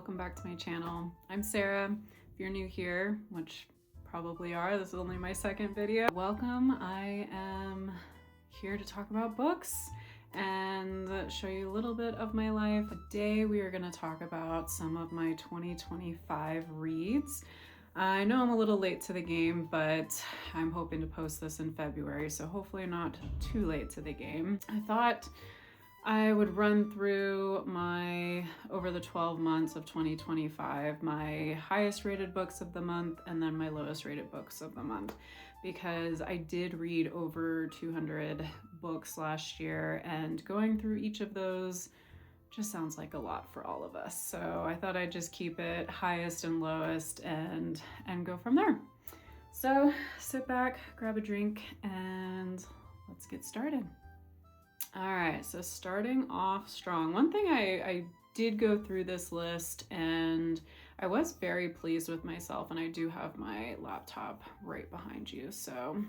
welcome back to my channel. I'm Sarah. If you're new here, which probably are, this is only my second video. Welcome. I am here to talk about books and show you a little bit of my life. Today we are going to talk about some of my 2025 reads. I know I'm a little late to the game, but I'm hoping to post this in February, so hopefully not too late to the game. I thought I would run through over the 12 months of 2025, my highest rated books of the month and then my lowest rated books of the month, because I did read over 200 books last year, and going through each of those just sounds like a lot for all of us. So I thought I'd just keep it highest and lowest and go from there. So sit back, grab a drink, and let's get started. All right, so starting off strong. One thing I did go through this list and I was very pleased with myself, and I do have my laptop right behind you, so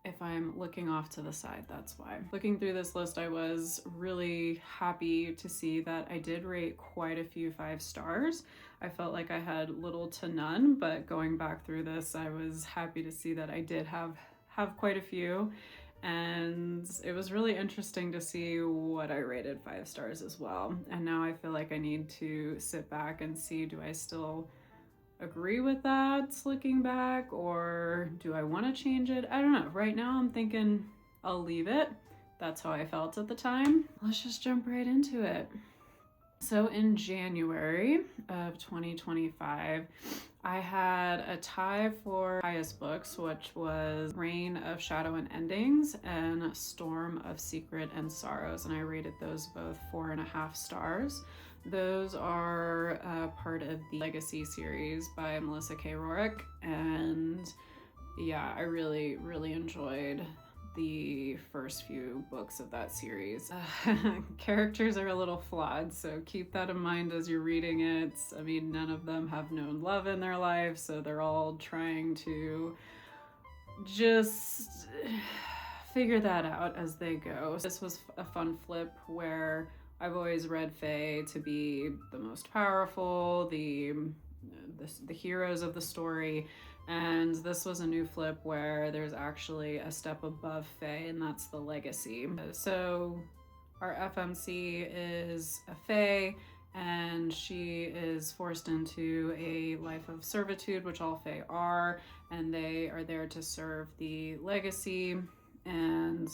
if I'm looking off to the side, that's why. Looking through this list, I was really happy to see that I did rate quite a few 5 stars. I felt like I had little to none, but going back through this, I was happy to see that I did have quite a few. And it was really interesting to see what I rated 5 stars as well. And now I feel like I need to sit back and see, do I still agree with that looking back, or do I want to change it? I don't know. Right now I'm thinking I'll leave it. That's how I felt at the time. Let's just jump right into it. So in January of 2025, I had a tie for highest books, which was Reign of Shadow and Endings and Storm of Secret and Sorrows, and I rated those both 4.5 stars. Those are part of the Legacy series by Melissa K. Rorick, and yeah, I really, really enjoyed the first few books of that series. Characters are a little flawed, so keep that in mind as you're reading it. I mean, none of them have known love in their life, so they're all trying to just figure that out as they go. This was a fun flip where I've always read Fae to be the most powerful, the heroes of the story, and this was a new flip where there's actually a step above Fae, and that's the Legacy. So our FMC is a Fae, and she is forced into a life of servitude, which all Fae are, and they are there to serve the Legacy. And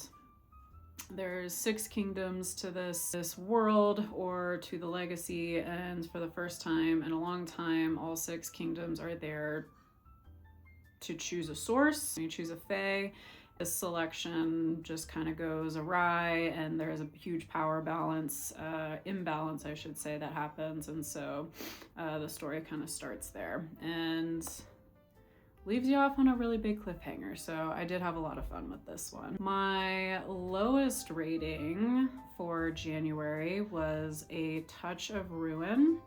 there's 6 kingdoms to this world, or to the Legacy, and for the first time in a long time, all 6 kingdoms are there to choose a source. You choose a Fae. This selection just kind of goes awry, and there's a huge power imbalance, I should say, that happens, and so the story kind of starts there and leaves you off on a really big cliffhanger. So I did have a lot of fun with this one. My lowest rating for January was A Touch of Ruin,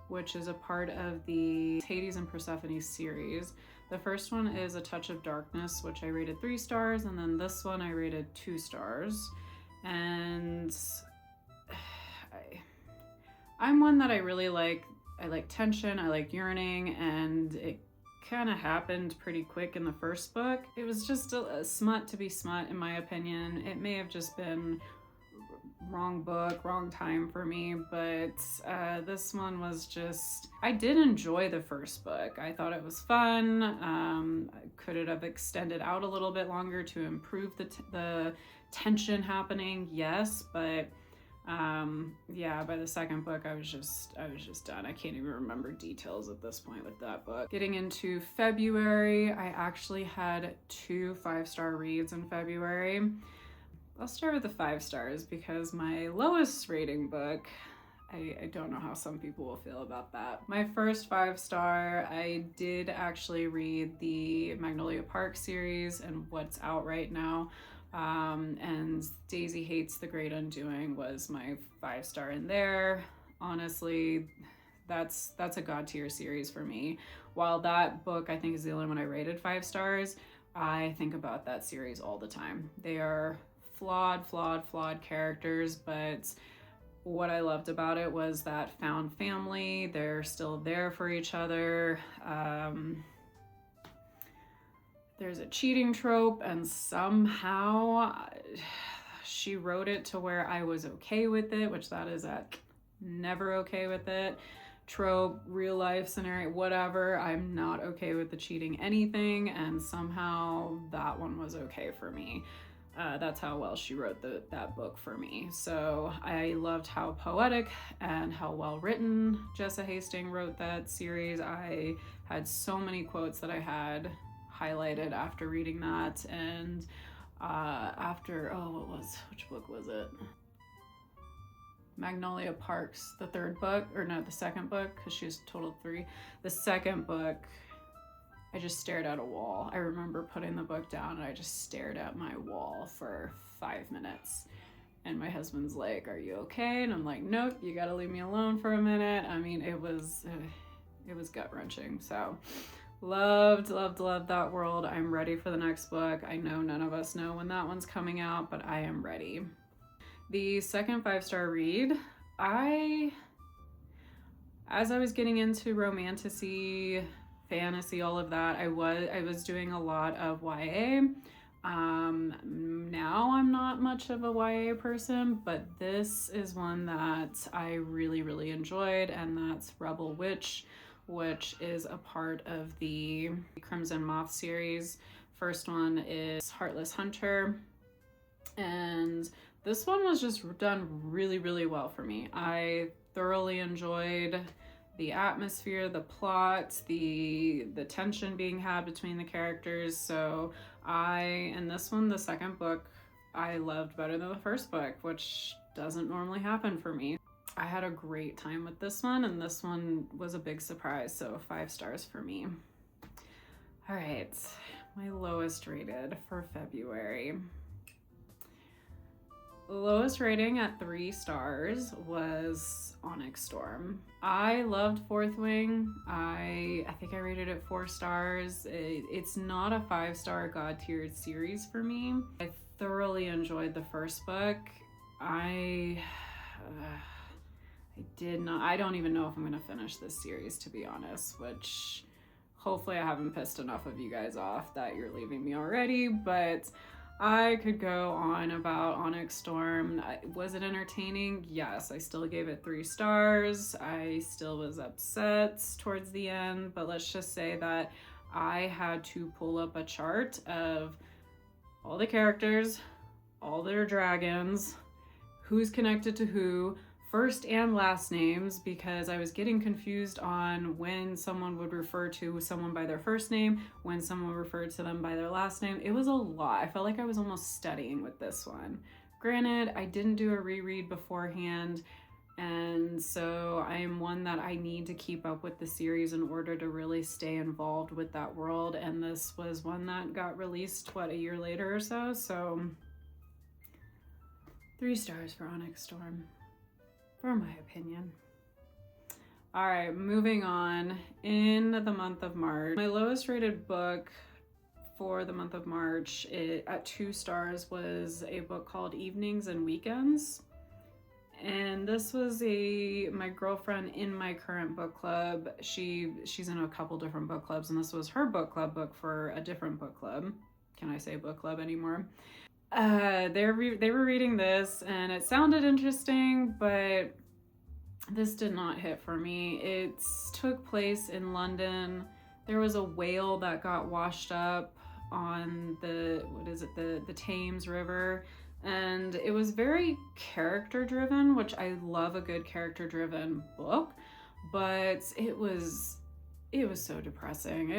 which is a part of the Hades and Persephone series. The first one is A Touch of Darkness, which I rated 3 stars, and then this one I rated 2 stars. And I'm one that I really like. I like tension, I like yearning, and it kind of happened pretty quick in the first book. It was just a smut to be smut, in my opinion. It may have just been wrong book, wrong time for me, but this one was just, I did enjoy the first book. I thought it was fun. Could it have extended out a little bit longer to improve the tension happening? Yes, but yeah, by the second book, I was just done. I can't even remember details at this point with that book. Getting into February, I actually had 2 5-star reads in February. I'll start with the 5 stars because my lowest rating book, I don't know how some people will feel about that. My first 5-star, I did actually read the Magnolia Park series and what's out right now. And Daisy Hates the Great Undoing was my 5-star in there. Honestly, that's a god tier series for me. While that book I think is the only one I rated 5 stars, I think about that series all the time. They are flawed characters, but what I loved about it was that found family. They're still there for each other. There's a cheating trope, and somehow she wrote it to where I was okay with it, which that is never okay with it. Trope, real life scenario, whatever. I'm not okay with the cheating anything, and somehow that one was okay for me. That's how well she wrote that book for me. So I loved how poetic and how well written Jessa Hastings wrote that series. I had so many quotes that I had highlighted after reading that, and which book was it? Magnolia Parks, the third book, or no, the second book, because she was total 3. The second book, I just stared at a wall. I remember putting the book down and I just stared at my wall for 5 minutes. And my husband's like, "Are you okay?" And I'm like, "Nope, you gotta leave me alone for a minute." I mean, it was gut-wrenching. So loved that world. I'm ready for the next book. I know none of us know when that one's coming out, but I am ready. The second 5-star read, as I was getting into romantasy, fantasy, all of that, I was doing a lot of YA. Now I'm not much of a YA person, but this is one that I really enjoyed, and that's Rebel Witch, which is a part of the Crimson Moth series. First one is Heartless Hunter, and this one was just done really well for me. I thoroughly enjoyed the atmosphere, the plot, the tension being had between the characters. So in this one, the second book, I loved better than the first book, which doesn't normally happen for me. I had a great time with this one, and this one was a big surprise, so 5 stars for me. All right, my lowest rated for February. The lowest rating at 3 stars was Onyx Storm. I loved Fourth Wing. I think I rated it 4 stars. It's not a 5-star god-tiered series for me. I thoroughly enjoyed the first book. I don't even know if I'm gonna finish this series, to be honest, which hopefully I haven't pissed enough of you guys off that you're leaving me already, but I could go on about Onyx Storm. Was it entertaining? Yes, I still gave it 3 stars. I still was upset towards the end, but let's just say that I had to pull up a chart of all the characters, all their dragons, who's connected to who, first and last names, because I was getting confused on when someone would refer to someone by their first name, when someone referred to them by their last name. It was a lot. I felt like I was almost studying with this one. Granted, I didn't do a reread beforehand, and so I am one that I need to keep up with the series in order to really stay involved with that world, and this was one that got released, a year later or so, so 3 stars for Onyx Storm, for my opinion. All right, moving on. In the month of March, my lowest rated book for the month of March at 2 stars was a book called Evenings and Weekends. And this was my girlfriend in my current book club. She's in a couple different book clubs, and this was her book club book for a different book club. Can I say book club anymore? They were reading this, and it sounded interesting, but this did not hit for me. It took place in London. There was a whale that got washed up on the Thames River, and it was very character driven, which I love a good character driven book, but it was so depressing.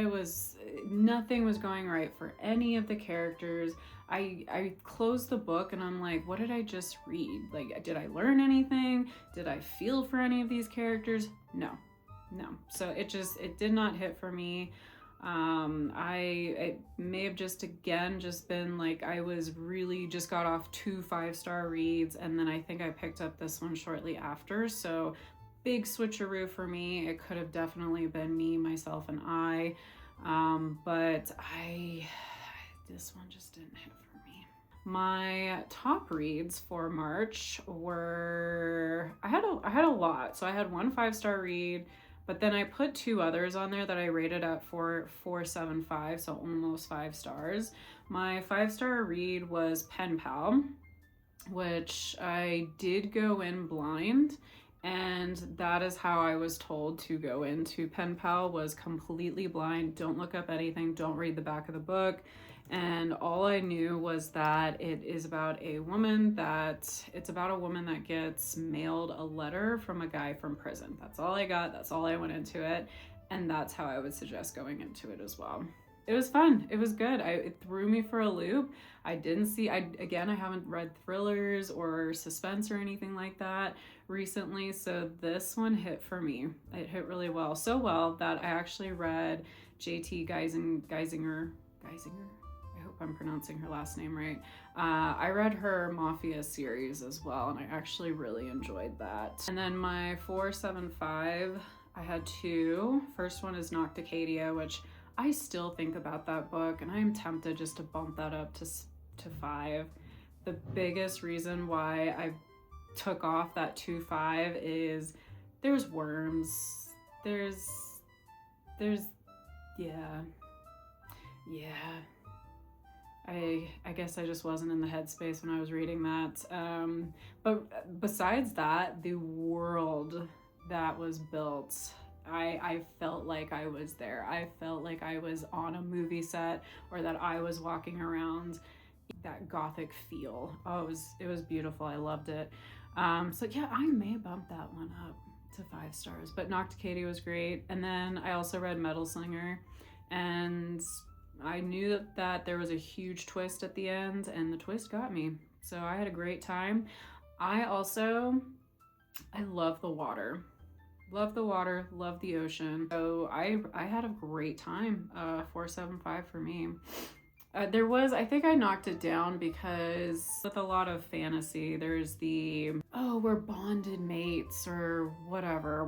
Nothing was going right for any of the characters. I closed the book and I'm like, what did I just read? Like, did I learn anything? Did I feel for any of these characters? No. So it did not hit for me. It may have just been like I was really just got off 2 5-star reads, and then I think I picked up this one shortly after. So big switcheroo for me. It could have definitely been me, myself, and I. But this one just didn't hit for me. My top reads for March were, I had a lot. So I had one 5-star read, but then I put 2 others on there that I rated at 4.75, so almost 5 stars. My 5-star read was Pen Pal, which I did go in blind, and that is how I was told to go into Pen Pal, was completely blind. Don't look up anything, don't read the back of the book. And all I knew was that it's about a woman that gets mailed a letter from a guy from prison. That's all I got. That's all I went into it. And that's how I would suggest going into it as well. It was fun. It was good. It threw me for a loop. I haven't read thrillers or suspense or anything like that recently. So this one hit for me. It hit really well. So well that I actually read J.T. Geisinger. I hope I'm pronouncing her last name right. I read her Mafia series as well, and I actually really enjoyed that. And then my 4.75, I had 2. First one is Nocticadia, which I still think about that book, and I'm tempted just to bump that up to 5. The biggest reason why I took off that 2.5 is there's worms. There's yeah. I guess I just wasn't in the headspace when I was reading that. But besides that, the world that was built, I felt like I was there. I felt like I was on a movie set, or that I was walking around. That gothic feel. Oh, it was beautiful. I loved it. So yeah, I may bump that one up to 5 stars. But Nocticadia was great. And then I also read Metal Slinger, and I knew that there was a huge twist at the end, and the twist got me. So I had a great time. I love the water. Love the water, love the ocean. So I had a great time. 4.75 for me. I think I knocked it down because with a lot of fantasy, there's we're bonded mates, or whatever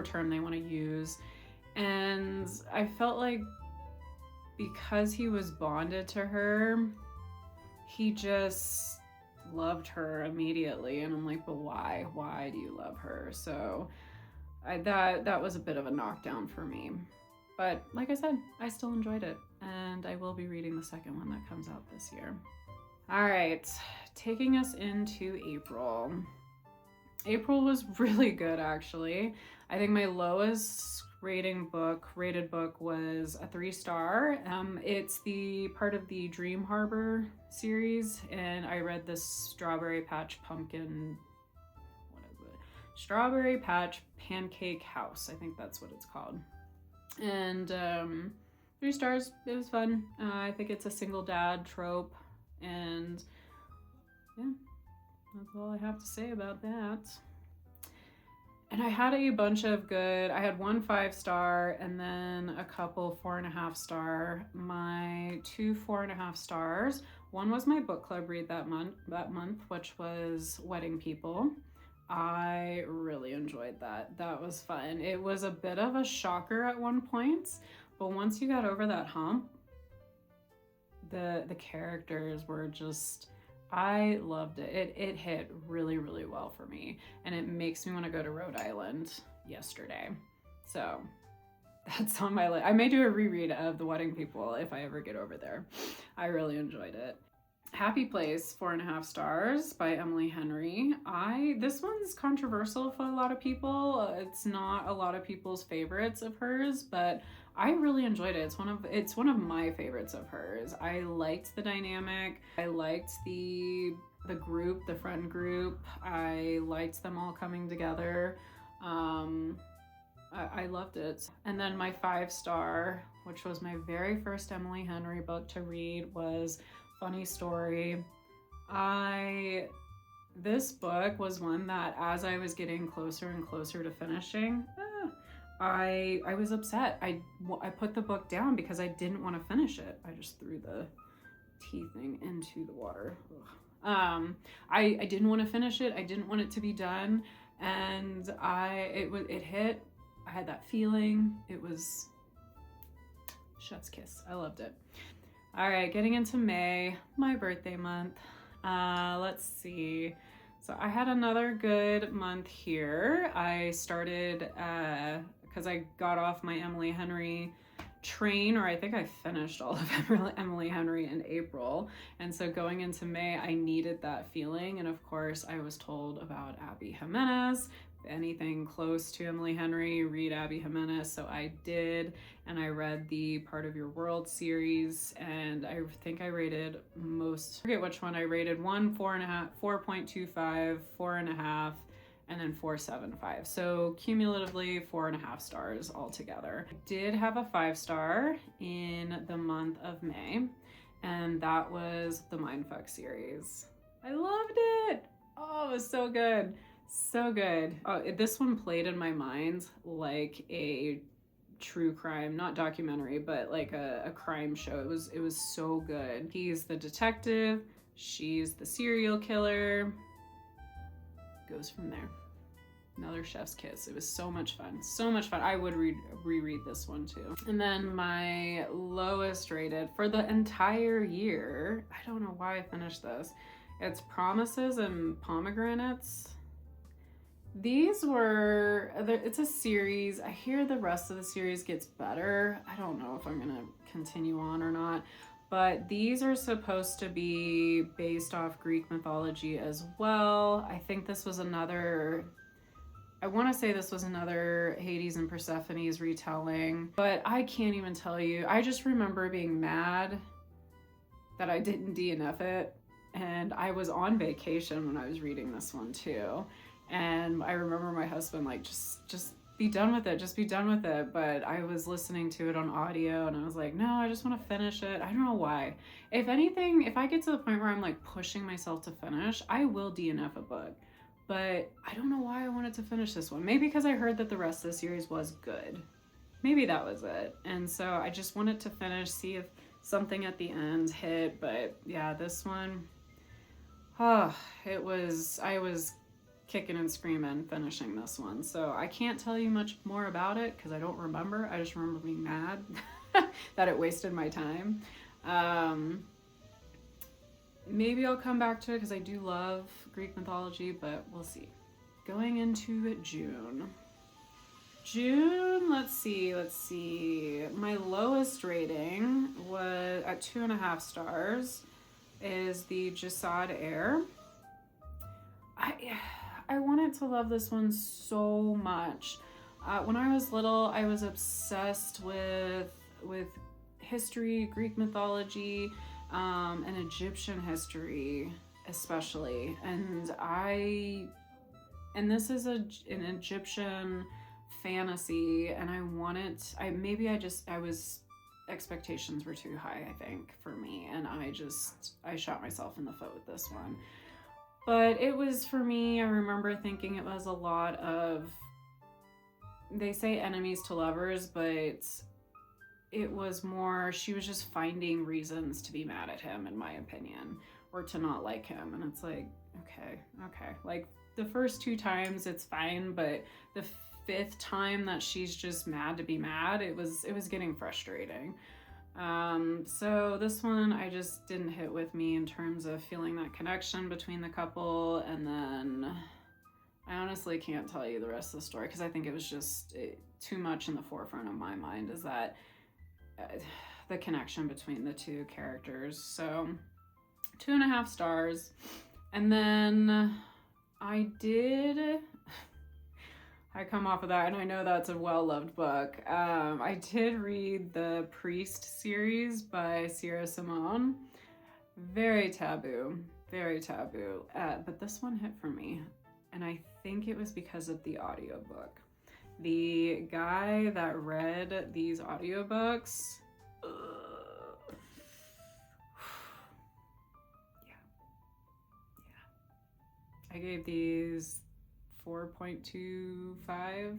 term they want to use. And I felt like because he was bonded to her, he just loved her immediately. And I'm like, but why? Why do you love her? So that was a bit of a knockdown for me. But like I said, I still enjoyed it, and I will be reading the second one that comes out this year. All right, taking us into April. April was really good, actually. I think my lowest rated book was a 3-star. It's the part of the Dream Harbor series, and I read this Strawberry Patch Pancake House. I think that's what it's called. And 3 stars. It was fun. I think it's a single dad trope, and yeah, that's all I have to say about that. And I had a bunch of I had one 5-star and then a couple 4.5 star. My 2 4.5 stars. One was my book club read that month, which was Wedding People. I really enjoyed that. That was fun. It was a bit of a shocker at one point, but once you got over that hump, the characters were just, I loved it. It hit really, really well for me, and it makes me want to go to Rhode Island yesterday. So that's on my list. I may do a reread of The Wedding People if I ever get over there. I really enjoyed it. Happy Place, 4.5 stars by Emily Henry. This one's controversial for a lot of people. It's not a lot of people's favorites of hers, but I really enjoyed it. It's one of my favorites of hers. I liked the dynamic. I liked the group, the friend group. I liked them all coming together. I loved it. And then my 5-star, which was my very first Emily Henry book to read, was Funny Story. This book was one that, as I was getting closer and closer to finishing, I was upset. I put the book down because I didn't want to finish it. I just threw the tea thing into the water. I didn't want to finish it. I didn't want it to be done, and it hit. I had that feeling. It was chef's kiss. I loved it. All right, getting into May, my birthday month. Let's see. So I had another good month here. I started, because I got off my Emily Henry train, or I think I finished all of Emily Henry in April. And so going into May, I needed that feeling. And of course, I was told about Abby Jimenez. Anything close to Emily Henry, read Abby Jimenez. So I did, and I read the Part of Your World series, and I think I rated most, I forget which one I rated, 4.5, 4.25, 4.5, and then 4.75. So cumulatively 4.5 stars altogether. I did have a 5-star in the month of May, and that was the Mindfuck series. I loved it. Oh, it was so good. So good. Oh, this one played in my mind like a true crime, not documentary, but like a crime show. It was so good. He's the detective, she's the serial killer. Goes from there. Another chef's kiss. It was so much fun. So much fun. I would reread this one too. And then my lowest rated for the entire year, I don't know why I finished this. It's Promises and Pomegranates. These were, it's a series. I hear the rest of the series gets better. I don't know if I'm gonna continue on or not, but these are supposed to be based off Greek mythology as well. I think this was another, I wanna say this was another Hades and Persephone's retelling, but I can't even tell you. I just remember being mad that I didn't DNF it, and I was on vacation when I was reading this one too. And I remember my husband like, just be done with it, just be done with it. But I was listening to it on audio and I was like, no, I just want to finish it. I don't know why. If anything, if I get to the point where I'm like pushing myself to finish, I will DNF a book. But I don't know why I wanted to finish this one. Maybe because I heard that the rest of the series was good. Maybe that was it. And so I just wanted to finish, see if something at the end hit. But yeah, this one, I was kicking and screaming finishing this one. So I can't tell you much more about it because I don't remember. I just remember being mad that it wasted my time. Maybe I'll come back to it because I do love Greek mythology, but we'll see. Going into June. Let's see. My lowest rating was at 2.5 stars is the Jasad Heir. I wanted to love this one so much. When I was little, I was obsessed with history, Greek mythology, and Egyptian history especially. And this is an Egyptian fantasy, and expectations were too high, I think, for me, and I shot myself in the foot with this one. But it was, for me, I remember thinking it was a lot of, they say enemies to lovers, but it was more, she was just finding reasons to be mad at him, in my opinion, or to not like him. And it's like, okay. Like, the first 2 times it's fine, but the 5th time that she's just mad to be mad, it was getting frustrating. So this one I just didn't hit with me in terms of feeling that connection between the couple. And then I honestly can't tell you the rest of the story because I think it was just too much in the forefront of my mind, is that the connection between the 2 characters. So 2.5 stars. And then I come off of that, and I know that's a well-loved book. I did read the Priest series by Sierra Simone. Very taboo, but this one hit for me, and I think it was because of the audiobook. The guy that read these audiobooks, I gave these 4.25.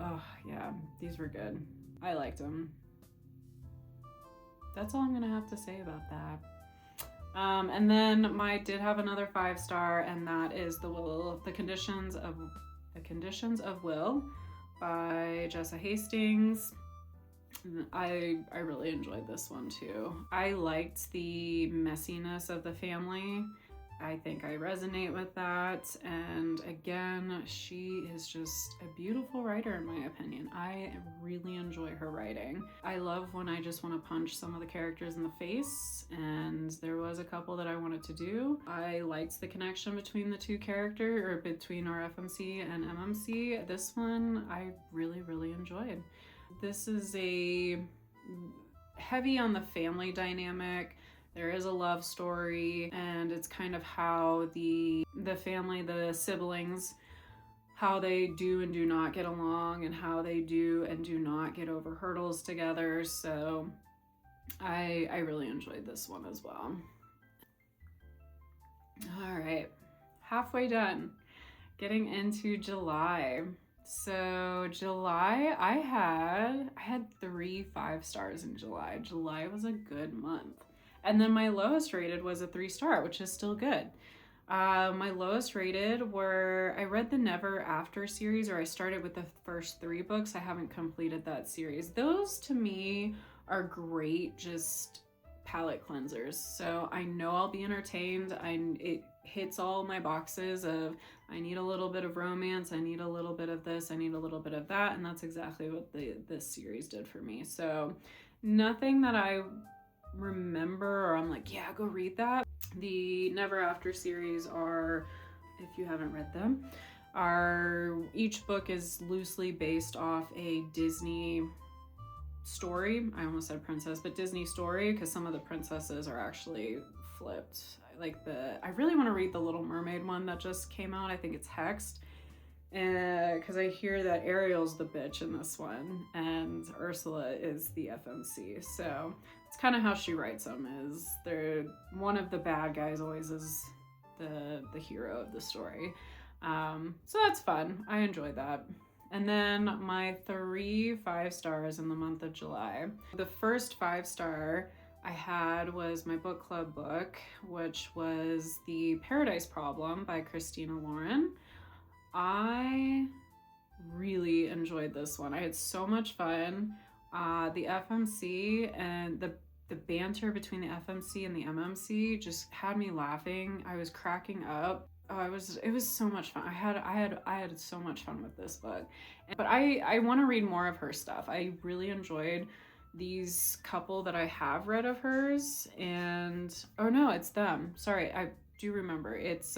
Oh yeah, these were good. I liked them. That's all I'm gonna have to say about that. And then did have another 5-star, and that is The Conditions of Will by Jessa Hastings. I really enjoyed this one too. I liked the messiness of the family. I think I resonate with that. And again, she is just a beautiful writer in my opinion. I really enjoy her writing. I love when I just want to punch some of the characters in the face, and there was a couple that I wanted to do. I liked the connection between the two characters, or between our FMC and MMC. This one I really enjoyed. This is a heavy on the family dynamic. There is a love story, and it's kind of how the family, the siblings, how they do and do not get along, and how they do and do not get over hurdles together. So I really enjoyed this one as well. All right, halfway done. Getting into July. So July, I had 3 5-stars in July. July was a good month. And then my lowest rated was a 3-star, which is still good. My lowest rated were, I read the Never After series, or I started with the first 3 books. I haven't completed that series. Those to me are great, just palette cleansers. So I know I'll be entertained. It hits all my boxes of, I need a little bit of romance, I need a little bit of this, I need a little bit of that, and that's exactly what this series did for me. So nothing that I remember or I'm like, yeah, go read that. The Never After series are, if you haven't read them, each book is loosely based off a Disney story. I almost said princess, but Disney story, because some of the princesses are actually flipped. I really want to read the Little Mermaid one that just came out. I think it's Hexed, because I hear that Ariel's the bitch in this one and Ursula is the FMC. So it's kind of how she writes them, is one of the bad guys always is the hero of the story. So that's fun. I enjoyed that. And then my 3 5-stars in the month of July. The first 5-star I had was my book club book, which was The Paradise Problem by Christina Lauren. I really enjoyed this one. I had so much fun. The FMC and the banter between the FMC and the MMC just had me laughing. I was cracking up. Oh, it was so much fun. I had so much fun with this book. But I want to read more of her stuff. I really enjoyed these couple that I have read of hers, and oh no, it's them. Sorry, I do remember. It's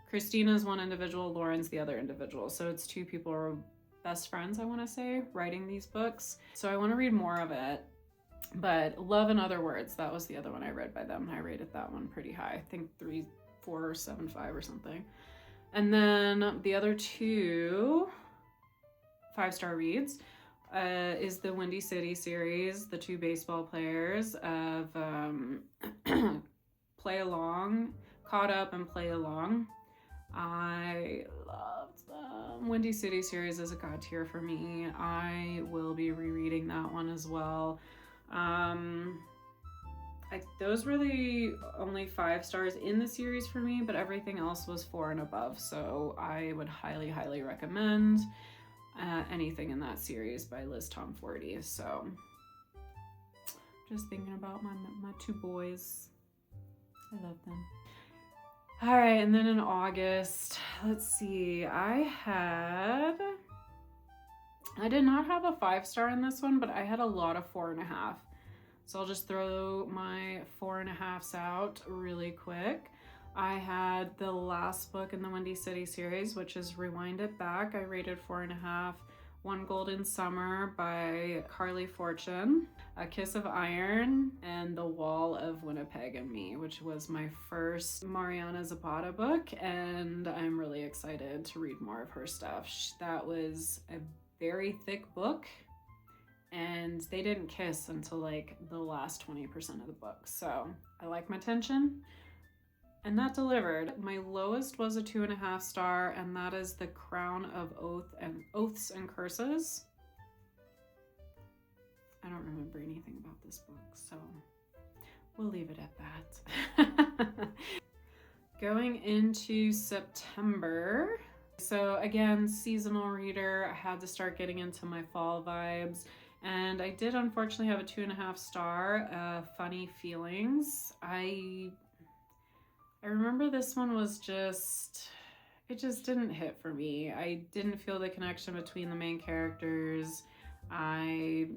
Christina's one individual, Lauren's the other individual. So it's 2 people who are best friends, I want to say, writing these books. So I want to read more of it. But Love in Other Words, that was the other one I read by them, and I rated that one pretty high. I think 3.475 or something. And then the other 2 5-star reads is the Windy City series, the 2 baseball players of Play Along, Caught Up and Play Along. I loved them. Windy City series is a god tier for me. I will be rereading that one as well. Those were the only 5-stars in the series for me, but everything else was 4 and above. So I would highly recommend anything in that series by Liz Tomforty. So just thinking about my 2 boys. I love them. All right, and then in August, let's see, I did not have a 5-star in this one, but I had a lot of 4.5. So I'll just throw my 4.5s out really quick. I had the last book in the Windy City series, which is Rewind It Back. I rated 4.5. One Golden Summer by Carly Fortune, A Kiss of Iron, and The Wall of Winnipeg and Me, which was my first Mariana Zapata book, and I'm really excited to read more of her stuff. That was a very thick book, and they didn't kiss until like the last 20% of the book, so I like my tension. And that delivered. My lowest was a 2.5 star, and that is The Crown of Oaths and Curses. I don't remember anything about this book, so we'll leave it at that. Going into September, So again, seasonal reader. I had to start getting into my fall vibes. And I did unfortunately have a 2.5 star, Funny Feelings. I remember this one was it just didn't hit for me. I didn't feel the connection between the main characters. I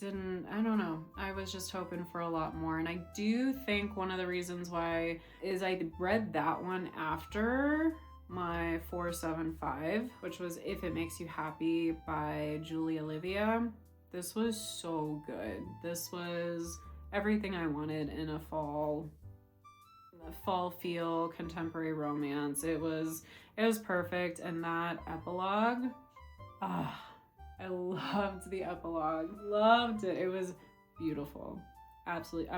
don't know. I was just hoping for a lot more. And I do think one of the reasons why is I read that one after my 475, which was If It Makes You Happy by Julie Olivia. This was so good. This was everything I wanted in a fall feel contemporary romance. It was perfect. And that epilogue, I loved the epilogue. Loved it. It was beautiful. Absolutely.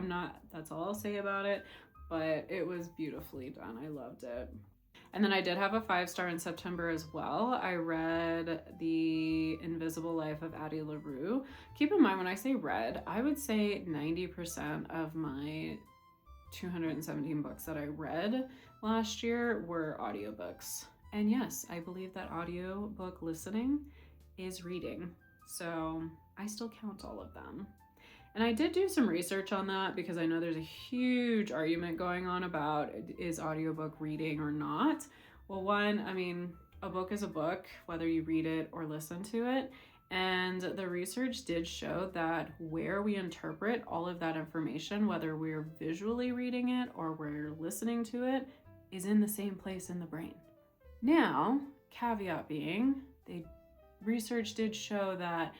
That's all I'll say about it, but it was beautifully done. I loved it. And then I did have a 5 star in September as well. I read The Invisible Life of Addie LaRue. Keep in mind, when I say read, I would say 90% of my 217 books that I read last year were audiobooks. And yes, I believe that audiobook listening is reading. So I still count all of them. And I did do some research on that because I know there's a huge argument going on about is audiobook reading or not. Well, one, I mean, a book is a book, whether you read it or listen to it. And the research did show that where we interpret all of that information, whether we're visually reading it or we're listening to it, is in the same place in the brain. Now, caveat being, research did show that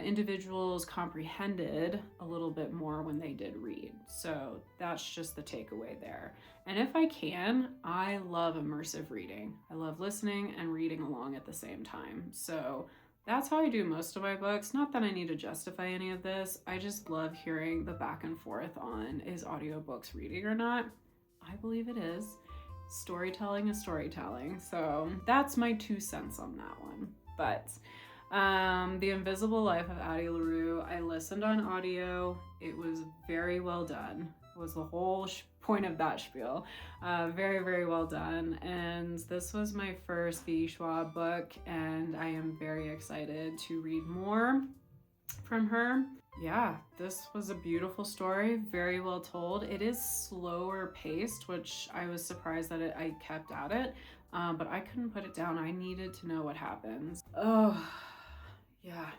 individuals comprehended a little bit more when they did read. So that's just the takeaway there. And if I can, I love immersive reading. I love listening and reading along at the same time. So that's how I do most of my books. Not that I need to justify any of this. I just love hearing the back and forth on is audiobooks reading or not. I believe it is. Storytelling is storytelling. So that's my 2 cents on that one. But The Invisible Life of Addie LaRue, I listened on audio. It was very well done. Was the whole point of that spiel. Very, very well done. And this was my first V. Schwab book, and I am very excited to read more from her. Yeah, this was a beautiful story, very well told. It is slower paced, which I was surprised that I kept at it, but I couldn't put it down. I needed to know what happens. Oh, yeah.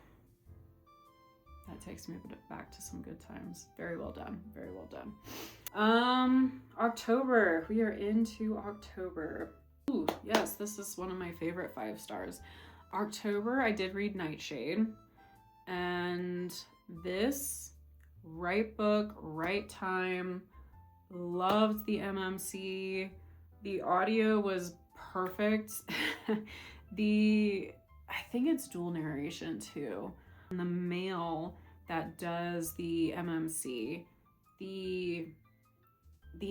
That takes me back to some good times. Very well done. Very well done. October. We are into October. Ooh, yes, this is one of my favorite 5 stars. October, I did read Nightshade. And this, right book, right time. Loved the MMC. The audio was perfect. I think it's dual narration too. And the male that does the MMC, the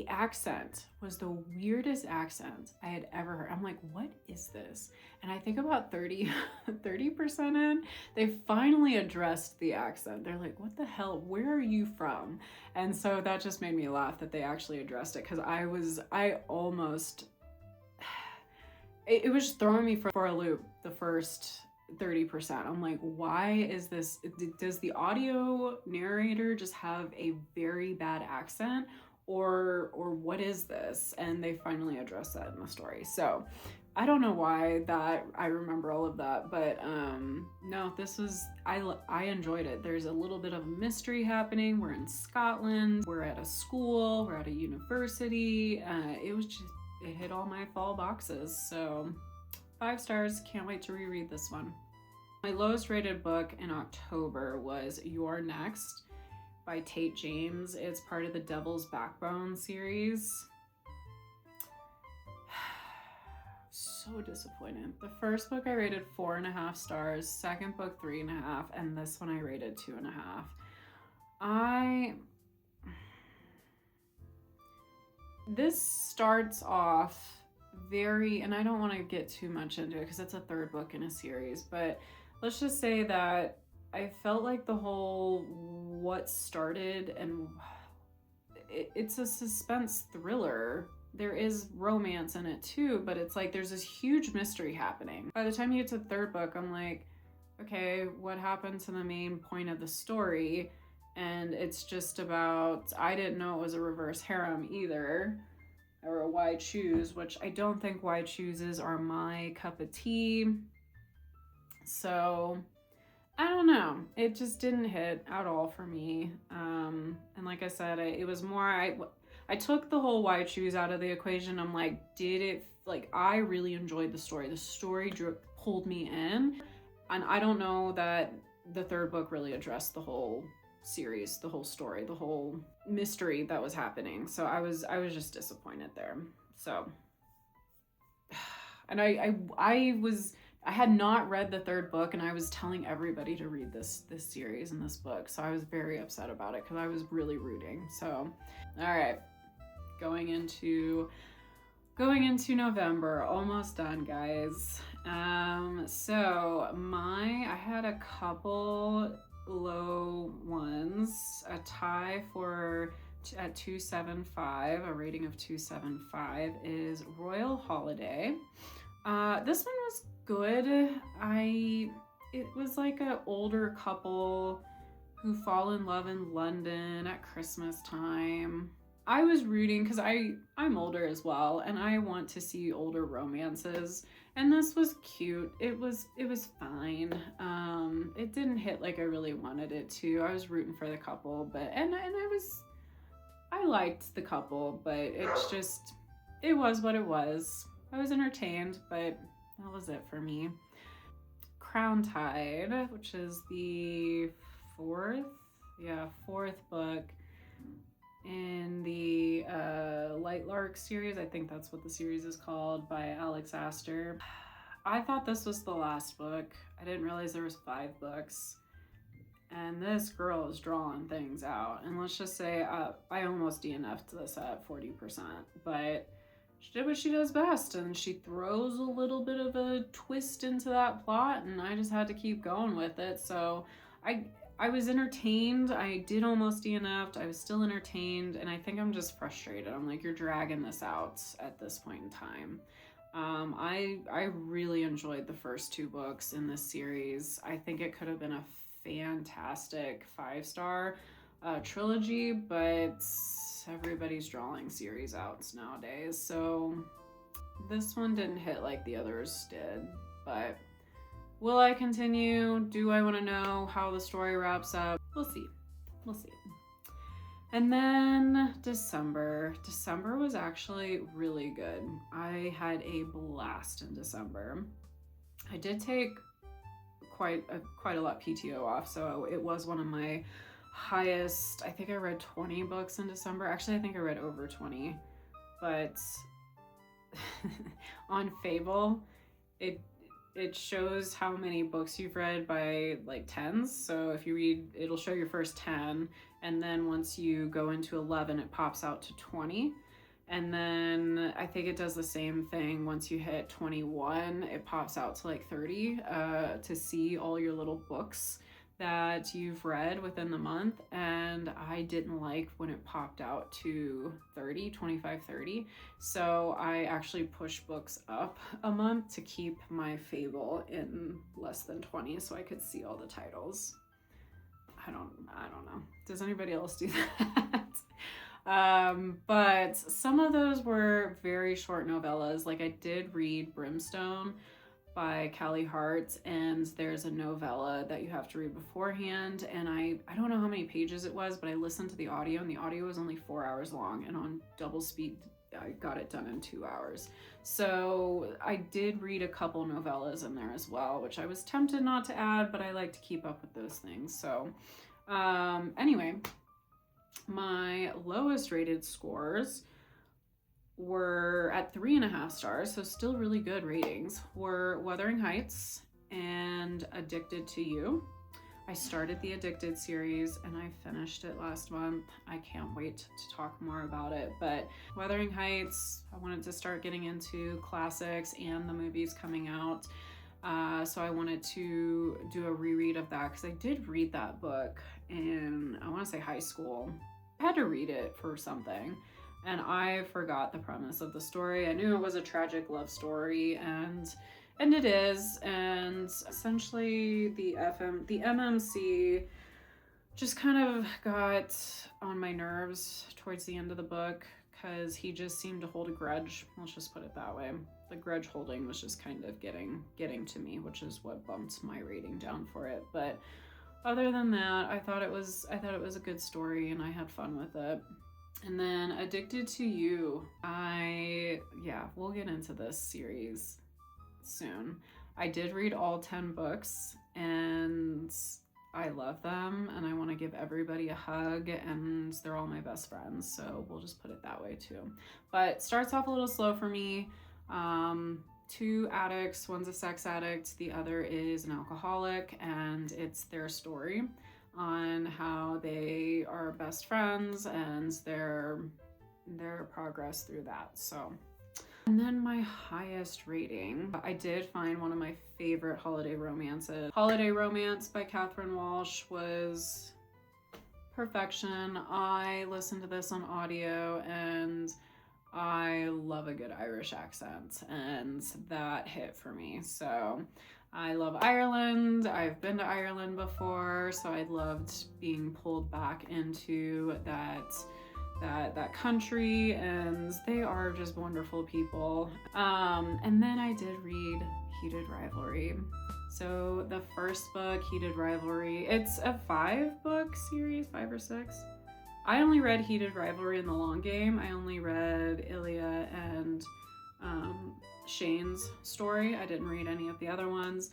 accent was the weirdest accent I had ever heard. I'm like, what is this? And I think about 30% in, they finally addressed the accent. They're like, what the hell? Where are you from? And so that just made me laugh that they actually addressed it, because it was throwing me for a loop the first 30%. I'm like, why is this? Does the audio narrator just have a very bad accent, or what is this? And they finally addressed that in the story. So I don't know why that I remember all of that, but no, this was, I enjoyed it. There's a little bit of mystery happening. We're in Scotland, we're at a school, we're at a university. It hit all my fall boxes. So 5 stars, can't wait to reread this one. My lowest rated book in October was You're Next by Tate James. It's part of the Devil's Backbone series. So disappointed. The first book I rated 4.5 stars, second book 3.5, and this one I rated 2.5. This starts off very, and I don't want to get too much into it because it's a 3rd book in a series, but let's just say that I felt like the whole what started, and it's a suspense thriller there is romance in it too, but it's like there's this huge mystery happening. By the time you get to the third book, I'm like, okay, what happened to the main point of the story? And it's just about, I didn't know it was a reverse harem either, or a why choose, which I don't think why chooses are my cup of tea. So I don't know. It just didn't hit at all for me. And like I said, it was more, I took the whole why choose out of the equation. I'm like, I really enjoyed the story. The story pulled me in. And I don't know that the third book really addressed the whole series, the whole story, the whole mystery that was happening. So I was just disappointed there. So, and I had not read the third book, and I was telling everybody to read this series and this book. So I was very upset about it because I was really rooting. So, all right, going into November, almost done, guys. So I had a couple low ones, a tie at 275, a rating of 275 is Royal Holiday. This one was good. It was like an older couple who fall in love in London at Christmas time. I was rooting because I'm older as well, and I want to see older romances, and this was cute. It was fine. It didn't hit like I really wanted it to. I was rooting for the couple, but I liked the couple, but it was what it was. I was entertained, but that was it for me. Crown Tide, which is the fourth book in the Light Lark series. I think that's what the series is called, by Alex Astor. I thought this was the last book. I didn't realize there was 5 books. And this girl is drawing things out. And let's just say I almost DNF'd this at 40%. But she did what she does best. And she throws a little bit of a twist into that plot. And I just had to keep going with it. So I was entertained. I did almost DNF'd. I was still entertained. And I think I'm just frustrated. I'm like, you're dragging this out at this point in time. I really enjoyed the first 2 books in this series. I think it could have been a fantastic 5-star trilogy, but everybody's drawing series outs nowadays. So this one didn't hit like the others did, but will I continue? Do I want to know how the story wraps up? We'll see. And then December was actually really good. I had a blast in December. I did take quite a lot PTO off, so it was one of my highest. I think I read 20 books in December. Actually, I think I read over 20, but on Fable, it shows how many books you've read by like tens. So if you read, it'll show your first 10, and then once you go into 11, it pops out to 20. And then I think it does the same thing once you hit 21, it pops out to like 30 to see all your little books that you've read within the month. And I didn't like when it popped out to 25, 30. So I actually pushed books up a month to keep my Fable in less than 20 so I could see all the titles. I don't know. Does anybody else do that? But some of those were very short novellas. Like I did read Brimstone by Callie Hart, and there's a novella that you have to read beforehand, and I don't know how many pages it was, but I listened to the audio, and the audio was only 4 hours long, and on double speed I got it done in 2 hours. So I did read a couple novellas in there as well, which I was tempted not to add, but I like to keep up with those things. So anyway, my lowest rated scores were at 3.5 stars, so still really good ratings, were Wuthering Heights and Addicted to You. I started the Addicted series and I finished it last month. I can't wait to talk more about it, but Wuthering Heights, I wanted to start getting into classics and the movies coming out. So I wanted to do a reread of that because I did read that book in, I want to say high school. I had to read it for something. and I forgot the premise of the story. I knew it was a tragic love story, and it is, and essentially the MMC just kind of got on my nerves towards the end of the book because he just seemed to hold a grudge. Let's just put it that way. The grudge holding was just kind of getting to me, which is what bumped my rating down for it. But other than that, I thought it was a good story and I had fun with it. And then Addicted to You, we'll get into this series soon. I did read all 10 books and I love them and I want to give everybody a hug, and they're all my best friends, so we'll just put it that way too. But starts off a little slow for me. 2 addicts, one's a sex addict, the other is an alcoholic, and it's their story on how they are best friends and their progress through that. So, and then my highest rating, I did find one of my favorite holiday romances. Holiday Romance by Catherine Walsh was perfection. I listened to this on audio and I love a good Irish accent, and that hit for me. So I love Ireland. I've been to Ireland before, so I loved being pulled back into that country, and they are just wonderful people. And then I did read Heated Rivalry. So the first book, Heated Rivalry, it's a 5-book series, 5 or 6. I only read Heated Rivalry in the long game. I only read Ilya and Shane's story. I didn't read any of the other ones.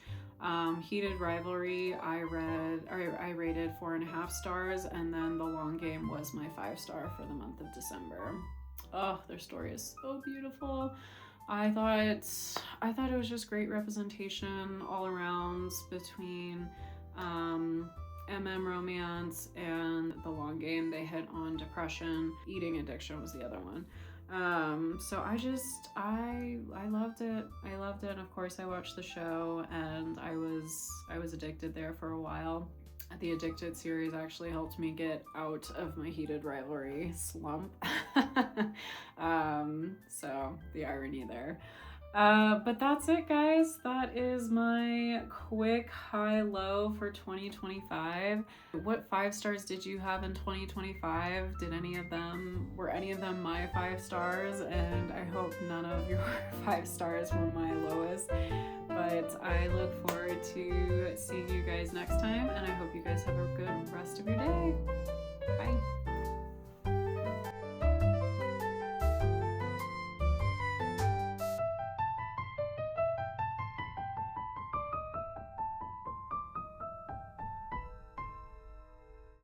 Heated Rivalry, I rated 4.5 stars, and then the long game was my 5-star for the month of December. Oh, their story is so beautiful. I thought it was just great representation all around between MM romance and the long game. They hit on depression. Eating addiction was the other one. So I loved it. I loved it. And of course I watched the show, and I was addicted there for a while. The Addicted series actually helped me get out of my Heated Rivalry slump. So the irony there. But that's it, guys. That is my quick high-low for 2025. What 5 stars did you have in 2025? Were any of them my 5 stars? And I hope none of your 5 stars were my lowest. But I look forward to seeing you guys next time, and I hope you guys have a good rest of your day.